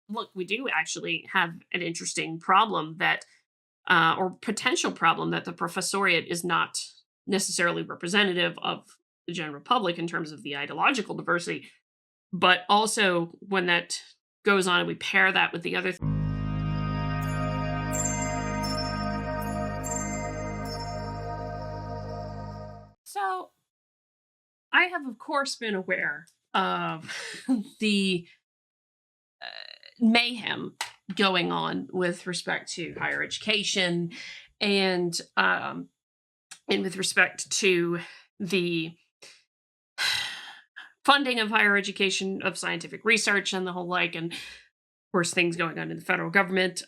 look, we do actually have an interesting problem that, or potential problem that the professoriate is not necessarily representative of the general public in terms of the ideological diversity, but also when that goes on and we pair that with the other. So I have, of course, been aware of the mayhem going on with respect to higher education and with respect to the funding of higher education, of scientific research, and the whole like, and of course things going on in the federal government.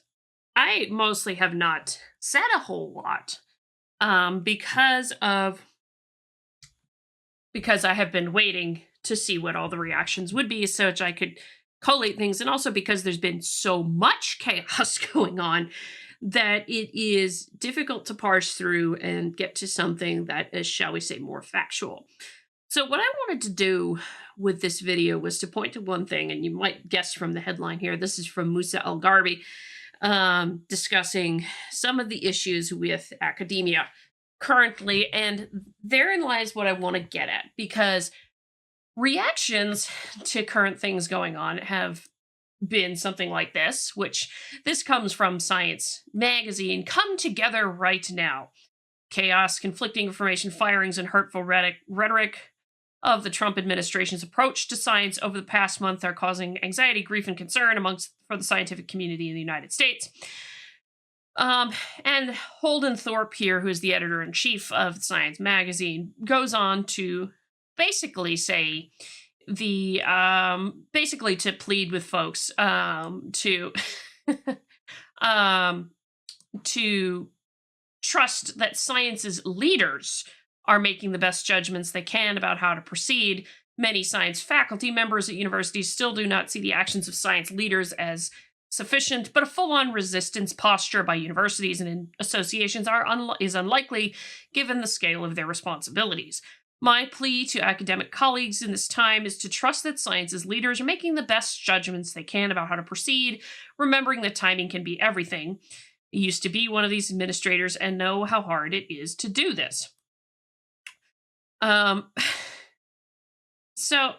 I mostly have not said a whole lot because of because I have been waiting to see what all the reactions would be so that I could collate things, and also because there's been so much chaos going on that it is difficult to parse through and get to something that is, shall we say, more factual. So what I wanted to do with this video was to point to one thing, and you might guess from the headline here, this is from Musa El-Garbi, discussing some of the issues with academia currently, and therein lies what I want to get at, because reactions to current things going on have been something like this, which this comes from Science Magazine. Come together right now. Chaos, conflicting information, firings, and hurtful rhetoric of the Trump administration's approach to science over the past month are causing anxiety, grief, and concern amongst for the scientific community in the United States. And Holden Thorpe here, who is the editor-in-chief of Science Magazine, goes on to basically say basically to plead with folks to to trust that science's leaders are making the best judgments they can about how to proceed. Many science faculty members at universities still do not see the actions of science leaders as sufficient, but a full-on resistance posture by universities and associations is unlikely given the scale of their responsibilities. My plea to academic colleagues in this time is to trust that science's leaders are making the best judgments they can about how to proceed, remembering that timing can be everything. I used to be one of these administrators and know how hard it is to do this. So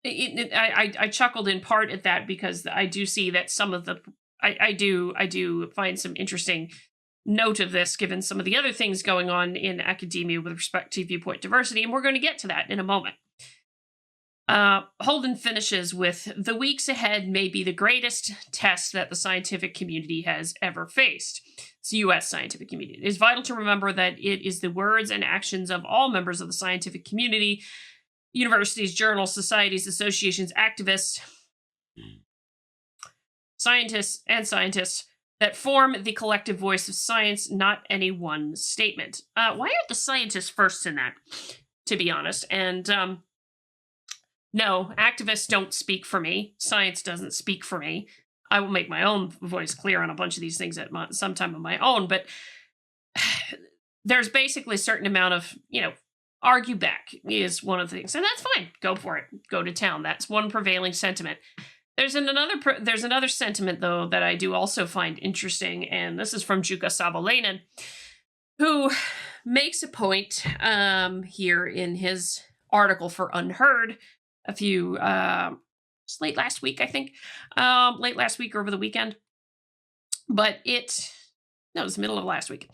I chuckled in part at that because I do see that some of the I do find some interesting note of this given some of the other things going on in academia with respect to viewpoint diversity, and we're going to get to that in a moment. Holden finishes with, the weeks ahead may be the greatest test that the scientific community has ever faced. It's the U.S. scientific community. It is vital to remember that it is the words and actions of all members of the scientific community, universities, journals, societies, associations, activists, scientists, that form the collective voice of science, not any one statement. Why aren't the scientists first in that, to be honest? And no, activists don't speak for me. Science doesn't speak for me. I will make my own voice clear on a bunch of these things at some time of my own, but there's basically a certain amount of, argue back is one of the things, and that's fine. Go for it. Go to town. That's one prevailing sentiment. There's another sentiment, though, that I do also find interesting, and this is from Jukka Savolainen, who makes a point here in his article for Unheard a few late last week, I think, late last week or over the weekend, but it was the middle of last week.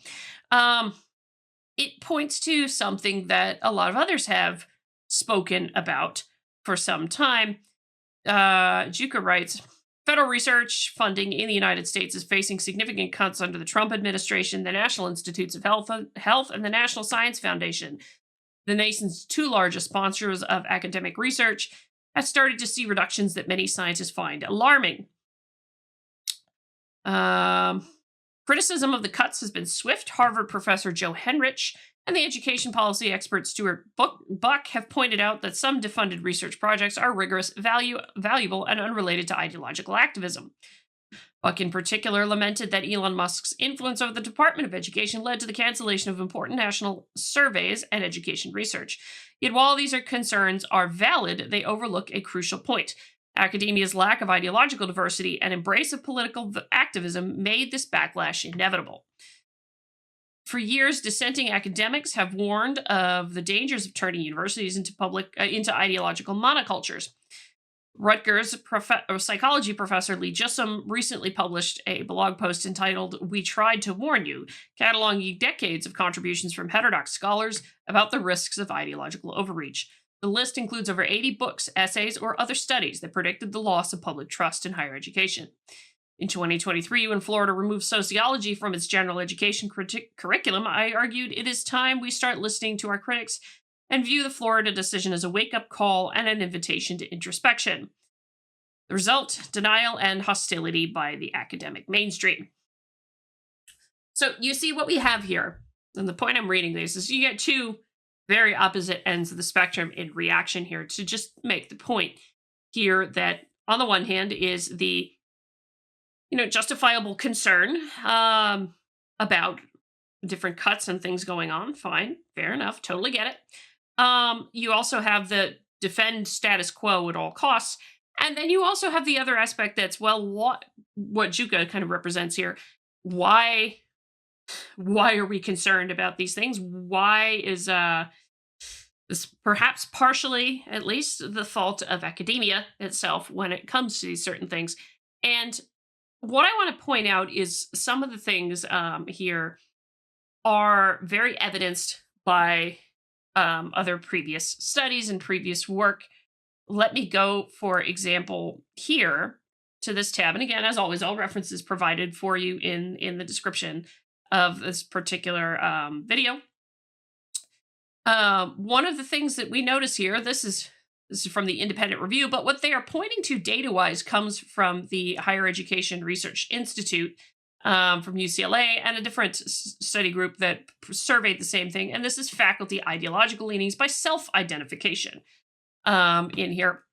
It points to something that a lot of others have spoken about for some time. Jukka writes, federal research funding in the United States is facing significant cuts under the Trump administration. The National Institutes of Health and the National Science Foundation, the nation's two largest sponsors of academic research, have started to see reductions that many scientists find alarming. Criticism of the cuts has been swift. Harvard professor Joe Henrich and the education policy expert Stuart Buck have pointed out that some defunded research projects are rigorous, valuable, and unrelated to ideological activism. Buck in particular lamented that Elon Musk's influence over the Department of Education led to the cancellation of important national surveys and education research. Yet while these concerns are valid, they overlook a crucial point. Academia's lack of ideological diversity and embrace of political activism made this backlash inevitable. For years, dissenting academics have warned of the dangers of turning universities into ideological monocultures. Rutgers psychology professor Lee Jussom recently published a blog post entitled "We Tried to Warn You," cataloging decades of contributions from heterodox scholars about the risks of ideological overreach. The list includes over 80 books, essays, or other studies that predicted the loss of public trust in higher education. In 2023, when Florida removed sociology from its general education curriculum, I argued it is time we start listening to our critics and view the Florida decision as a wake-up call and an invitation to introspection. The result, denial and hostility by the academic mainstream. So you see what we have here, and the point I'm reading this is you get two very opposite ends of the spectrum in reaction here to just make the point here that on the one hand is the justifiable concern about different cuts and things going on. Fine, fair enough, totally get it. You also have the defend status quo at all costs, and then you also have the other aspect that's, well, what Juka kind of represents here. Why are we concerned about these things? Why is this perhaps partially, at least, the fault of academia itself when it comes to these certain things? And what I want to point out is some of the things here are very evidenced by other previous studies and previous work. Let me go, for example, here to this tab. And again, as always, all references provided for you in the description of this particular video. One of the things that we notice here, this is from the independent review, but what they are pointing to data-wise comes from the Higher Education Research Institute from UCLA and a different study group that surveyed the same thing. And this is faculty ideological leanings by self-identification in here.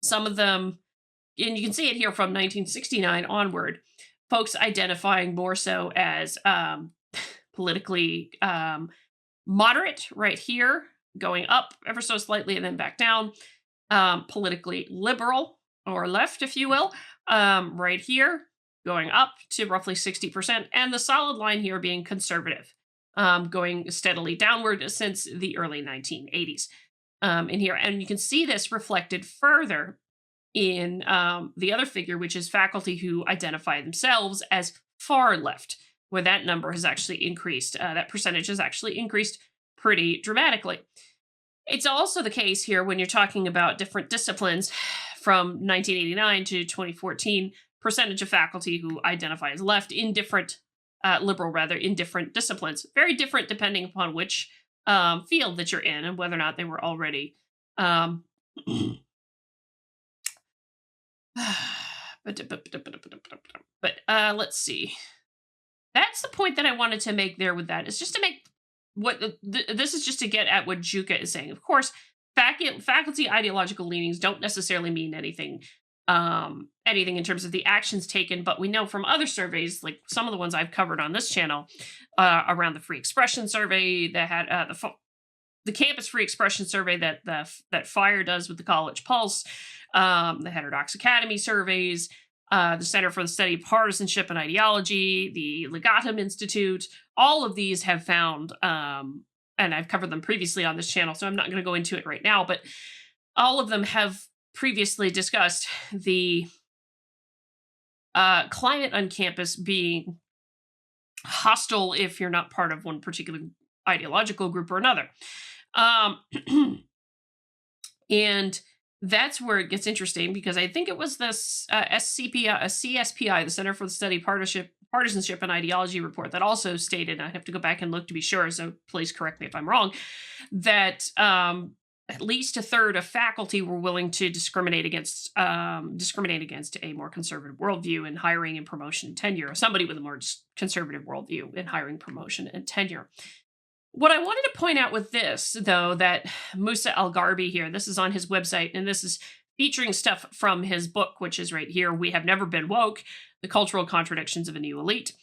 Some of them, and you can see it here from 1969 onward, folks identifying more so as politically moderate right here, going up ever so slightly and then back down, politically liberal or left, if you will, right here, going up to roughly 60%, and the solid line here being conservative, going steadily downward since the early 1980s in here. And you can see this reflected further in the other figure, which is faculty who identify themselves as far left, where that number has actually increased. That percentage has actually increased pretty dramatically. It's also the case here when you're talking about different disciplines from 1989 to 2014, percentage of faculty who identify as left in different, liberal rather, in different disciplines. Very different depending upon which field that you're in and whether or not they were already but let's see. That's the point that I wanted to make there with that. It's just to make this is just to get at what Juka is saying. Of course, faculty ideological leanings don't necessarily mean anything in terms of the actions taken, but we know from other surveys, like some of the ones I've covered on this channel, around the free expression survey that had the campus free expression survey that FIRE does with the College Pulse, the Heterodox Academy surveys, the Center for the Study of Partisanship and Ideology, the Legatum Institute. All of these have found, and I've covered them previously on this channel, so I'm not going to go into it right now, but all of them have previously discussed the climate on campus being hostile if you're not part of one particular ideological group or another. And that's where it gets interesting, because I think it was this CSPI, the Center for the Study of Partisanship and Ideology report, that also stated, I have to go back and look to be sure, so please correct me if I'm wrong, that at least a third of faculty were willing to discriminate against a more conservative worldview in hiring and promotion and tenure, or somebody with a more conservative worldview in hiring, promotion, and tenure. What I wanted to point out with this, though, that Musa Al-Gharbi here, this is on his website, and this is featuring stuff from his book, which is right here, We Have Never Been Woke, The Cultural Contradictions of a New Elite.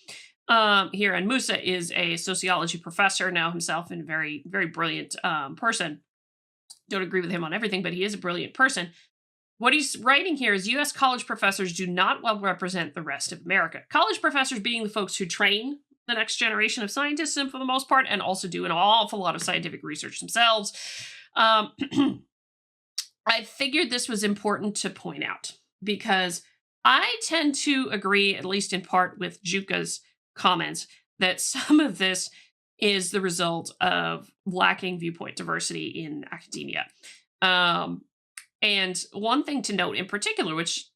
Here, and Musa is a sociology professor now himself, and a very, very brilliant person. Don't agree with him on everything, but he is a brilliant person. What he's writing here is U.S. college professors do not well represent the rest of America. College professors being the folks who train the next generation of scientists, and for the most part, and also do an awful lot of scientific research themselves. I figured this was important to point out because I tend to agree, at least in part, with Juka's comments that some of this is the result of lacking viewpoint diversity in academia. And one thing to note in particular, which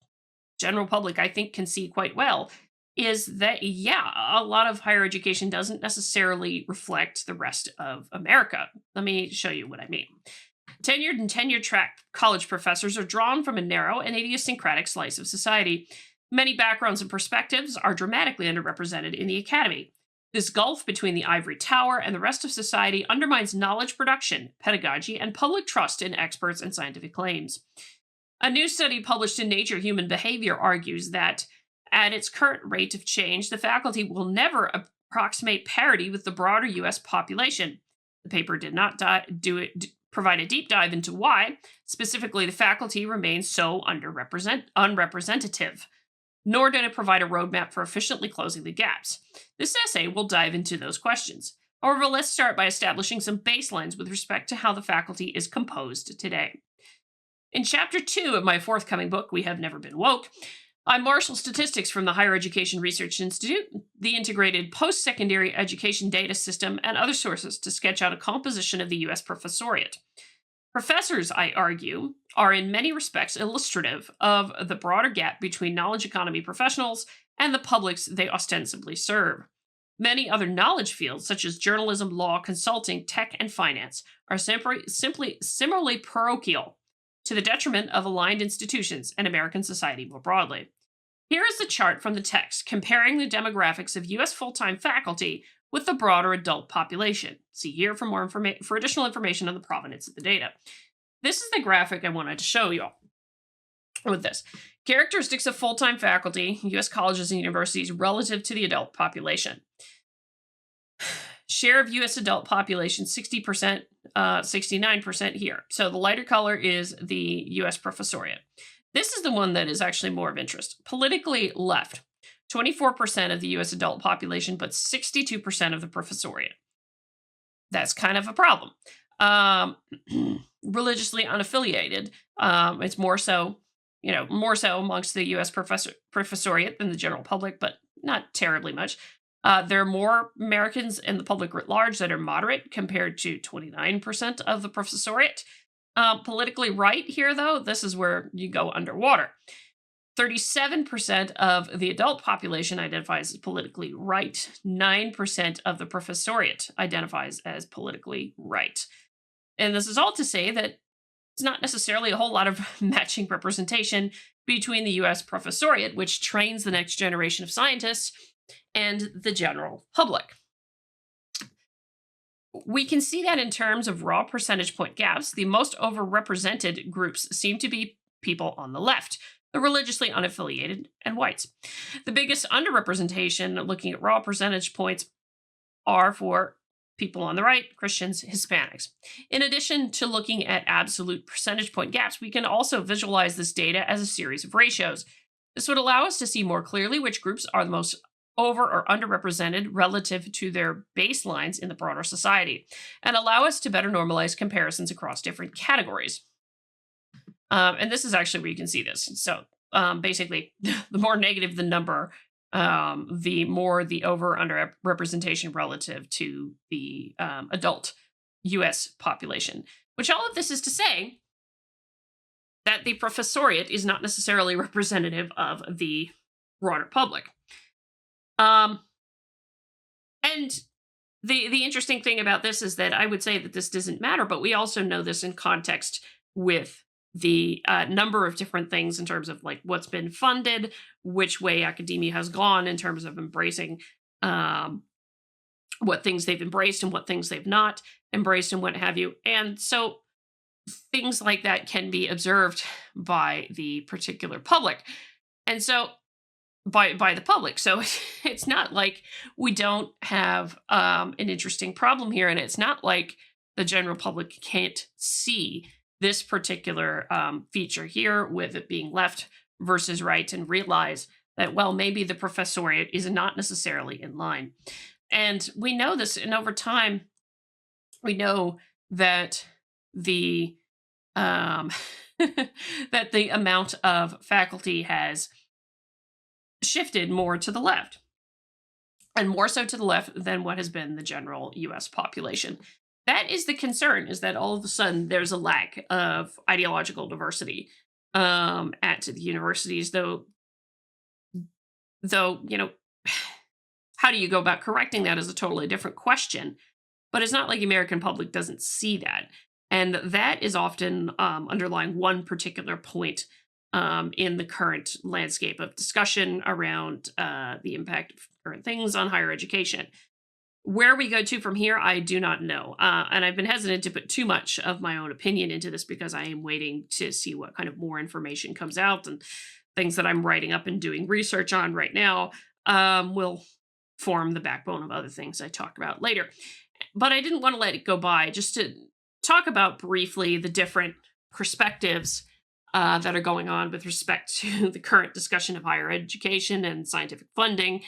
general public I think can see quite well, is that, yeah, a lot of higher education doesn't necessarily reflect the rest of America. Let me show you what I mean. Tenured and tenure-track college professors are drawn from a narrow and idiosyncratic slice of society. Many backgrounds and perspectives are dramatically underrepresented in the academy. This gulf between the ivory tower and the rest of society undermines knowledge production, pedagogy, and public trust in experts and scientific claims. A new study published in Nature Human Behavior argues that, at its current rate of change, the faculty will never approximate parity with the broader U.S. population. The paper did not provide a deep dive into why, specifically, the faculty remains so unrepresentative, nor did it provide a roadmap for efficiently closing the gaps. This essay will dive into those questions. However, let's start by establishing some baselines with respect to how the faculty is composed today. In Chapter 2 of my forthcoming book, We Have Never Been Woke, I marshal statistics from the Higher Education Research Institute, the Integrated Post-Secondary Education Data System, and other sources to sketch out a composition of the U.S. professoriate. Professors, I argue, are in many respects illustrative of the broader gap between knowledge economy professionals and the publics they ostensibly serve. Many other knowledge fields, such as journalism, law, consulting, tech, and finance, are simply similarly parochial, to the detriment of aligned institutions and American society more broadly. Here is the chart from the text comparing the demographics of U.S. full-time faculty with the broader adult population. See here for additional information on the provenance of the data. This is the graphic I wanted to show you all with this. Characteristics of full-time faculty, U.S. colleges and universities relative to the adult population. Share of U.S. adult population, 60%, 69% here. So the lighter color is the U.S. professoriate. This is the one that is actually more of interest. Politically left, 24% of the U.S. adult population, but 62% of the professoriate. That's kind of a problem. Religiously unaffiliated, it's more so amongst the U.S. professoriate than the general public, but not terribly much. There are more Americans in the public writ large that are moderate compared to 29% of the professoriate. Politically right here, though, this is where you go underwater. 37% of the adult population identifies as politically right. 9% of the professoriate identifies as politically right. And this is all to say that it's not necessarily a whole lot of matching representation between the U.S. professoriate, which trains the next generation of scientists, and the general public. We can see that in terms of raw percentage point gaps, the most overrepresented groups seem to be people on the left, the religiously unaffiliated and whites. The biggest underrepresentation, looking at raw percentage points, are for people on the right, Christians, Hispanics. In addition to looking at absolute percentage point gaps, we can also visualize this data as a series of ratios. This would allow us to see more clearly which groups are the most over or underrepresented relative to their baselines in the broader society, and allow us to better normalize comparisons across different categories. And this is actually where you can see this. So basically, the more negative the number, the more the over under representation relative to the adult U.S. population. Which all of this is to say that the professoriate is not necessarily representative of the broader public. And the interesting thing about this is that I would say that this doesn't matter, but we also know this in context with the number of different things in terms of like what's been funded, which way academia has gone in terms of embracing what things they've embraced and what things they've not embraced and what have you. And so things like that can be observed by the particular public. And so by the public. So it's not like we don't have an interesting problem here. And it's not like the general public can't see this particular feature here with it being left versus right and realize that, well, maybe the professoriate is not necessarily in line. And we know this, and over time, we know that the um, that the amount of faculty has shifted more to the left, and more so to the left than what has been the general US population. That is the concern, is that all of a sudden there's a lack of ideological diversity at the universities, though, how do you go about correcting that is a totally different question. But it's not like the American public doesn't see that. And that is often underlying one particular point in the current landscape of discussion around the impact of current things on higher education. Where we go to from here, I do not know. And I've been hesitant to put too much of my own opinion into this because I am waiting to see what kind of more information comes out, and things that I'm writing up and doing research on right now will form the backbone of other things I talk about later. But I didn't want to let it go by just to talk about briefly the different perspectives that are going on with respect to the current discussion of higher education and scientific funding,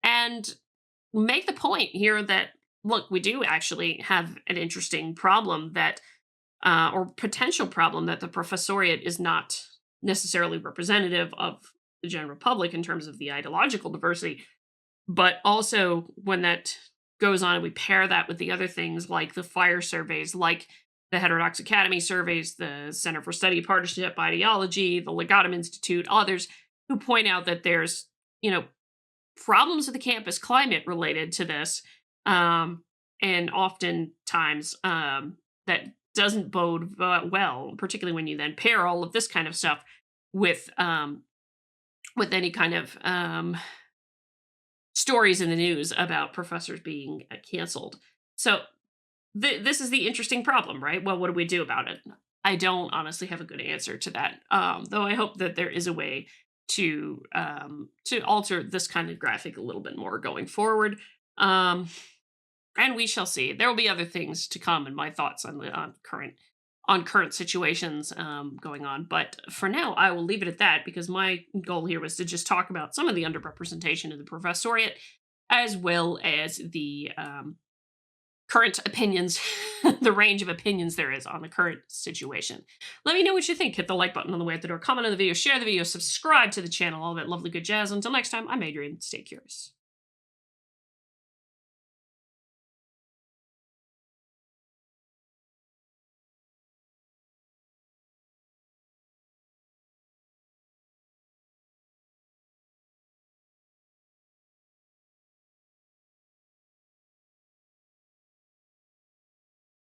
and make the point here that, look, we do actually have an interesting problem that, or potential problem, that the professoriate is not necessarily representative of the general public in terms of the ideological diversity. But also, when that goes on and we pair that with the other things like the FIRE surveys, like the Heterodox Academy surveys, the Center for Study Partnership Ideology, the Legatum Institute, others who point out that there's, problems with the campus climate related to this, and oftentimes that doesn't bode well, particularly when you then pair all of this kind of stuff with any kind of stories in the news about professors being canceled. So this is the interesting problem, right? Well, what do we do about it? I don't honestly have a good answer to that, though I hope that there is a way to alter this kind of graphic a little bit more going forward. And we shall see. There will be other things to come in my thoughts on current situations going on. But for now, I will leave it at that, because my goal here was to just talk about some of the underrepresentation of the professoriate, as well as the current opinions, the range of opinions there is on the current situation. Let me know what you think. Hit the like button on the way out the door, comment on the video, share the video, subscribe to the channel, all that lovely good jazz. Until next time, I'm Adrian. Stay curious.